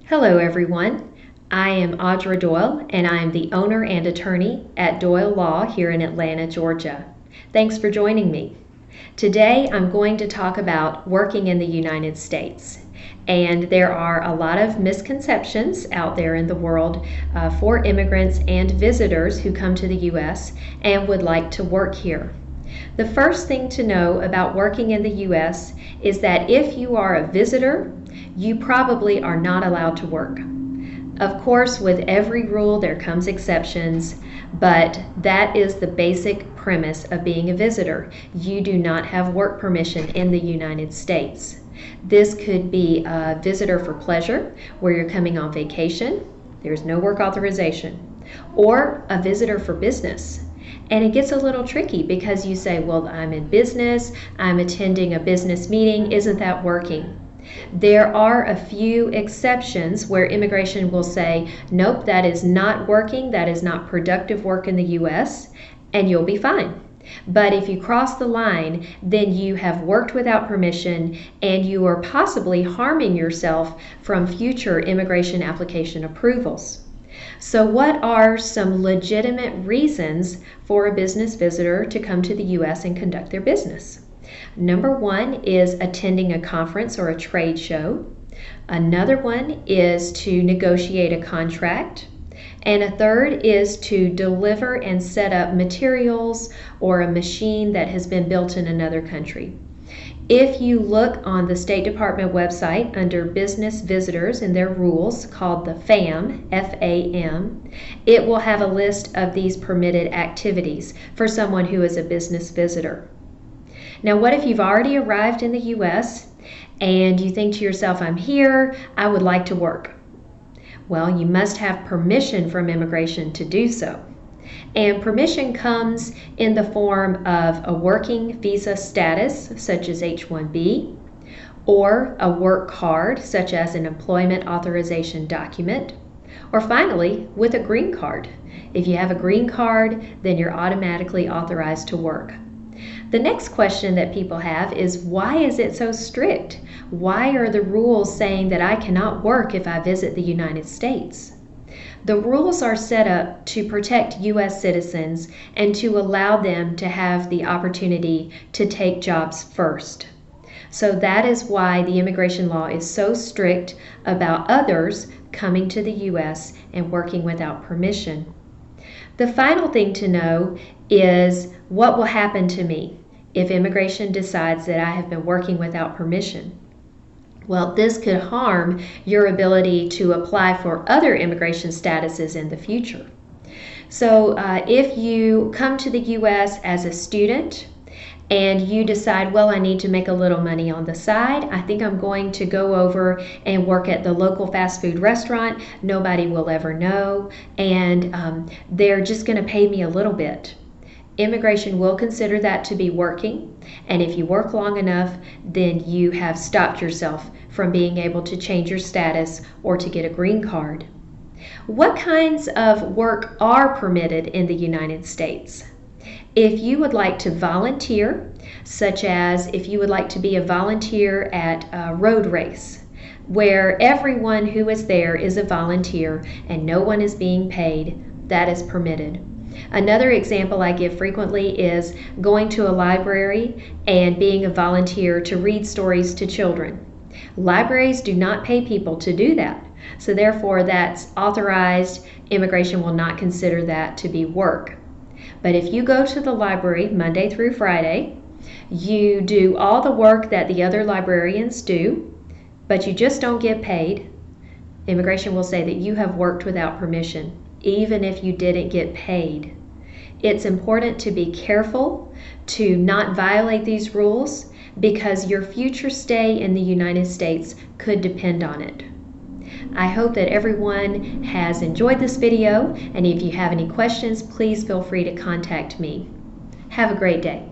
Hello everyone, I am Audra Doyle and I am the owner and attorney at Doyle Law here in Atlanta, Georgia. Thanks for joining me. Today I'm going to talk about working in the United States. And there are a lot of misconceptions out there in the world for immigrants and visitors who come to the U.S. and would like to work here. The first thing to know about working in the U.S. is that if you are a visitor, you probably are not allowed to work. Of course, with every rule there comes exceptions, but that is the basic premise of being a visitor. You do not have work permission in the United States. This could be a visitor for pleasure, where you're coming on vacation. There's no work authorization. Or a visitor for business. And it gets a little tricky because you say, well, I'm in business, I'm attending a business meeting, isn't that working? There are a few exceptions where immigration will say, nope, that is not working, that is not productive work in the U.S., and you'll be fine. But if you cross the line, then you have worked without permission and you are possibly harming yourself from future immigration application approvals. So what are some legitimate reasons for a business visitor to come to the U.S. and conduct their business? Number one is attending a conference or a trade show. Another one is to negotiate a contract. And a third is to deliver and set up materials or a machine that has been built in another country. If you look on the State Department website under Business Visitors and their rules called the FAM, F-A-M, it will have a list of these permitted activities for someone who is a business visitor. Now, what if you've already arrived in the U.S. and you think to yourself, I'm here, I would like to work? Well, you must have permission from immigration to do so. And permission comes in the form of a working visa status, such as H-1B, or a work card, such as an employment authorization document, or finally, with a green card. If you have a green card, then you're automatically authorized to work. The next question that people have is, why is it so strict? Why are the rules saying that I cannot work if I visit the United States? The rules are set up to protect U.S. citizens and to allow them to have the opportunity to take jobs first. So that is why the immigration law is so strict about others coming to the U.S. and working without permission. The final thing to know is, what will happen to me if immigration decides that I have been working without permission? Well, this could harm your ability to apply for other immigration statuses in the future. So if you come to the U.S. as a student and you decide, well, I need to make a little money on the side, I think I'm going to go over and work at the local fast food restaurant, nobody will ever know, and they're just going to pay me a little bit. Immigration will consider that to be working, and if you work long enough, then you have stopped yourself from being able to change your status or to get a green card. What kinds of work are permitted in the United States? If you would like to volunteer, such as if you would like to be a volunteer at a road race, where everyone who is there is a volunteer and no one is being paid, that is permitted. Another example I give frequently is going to a library and being a volunteer to read stories to children. Libraries do not pay people to do that, so therefore that's authorized. Immigration will not consider that to be work. But if you go to the library Monday through Friday, you do all the work that the other librarians do, but you just don't get paid, immigration will say that you have worked without permission, even if you didn't get paid. It's important to be careful to not violate these rules because your future stay in the United States could depend on it. I hope that everyone has enjoyed this video, and if you have any questions, please feel free to contact me. Have a great day.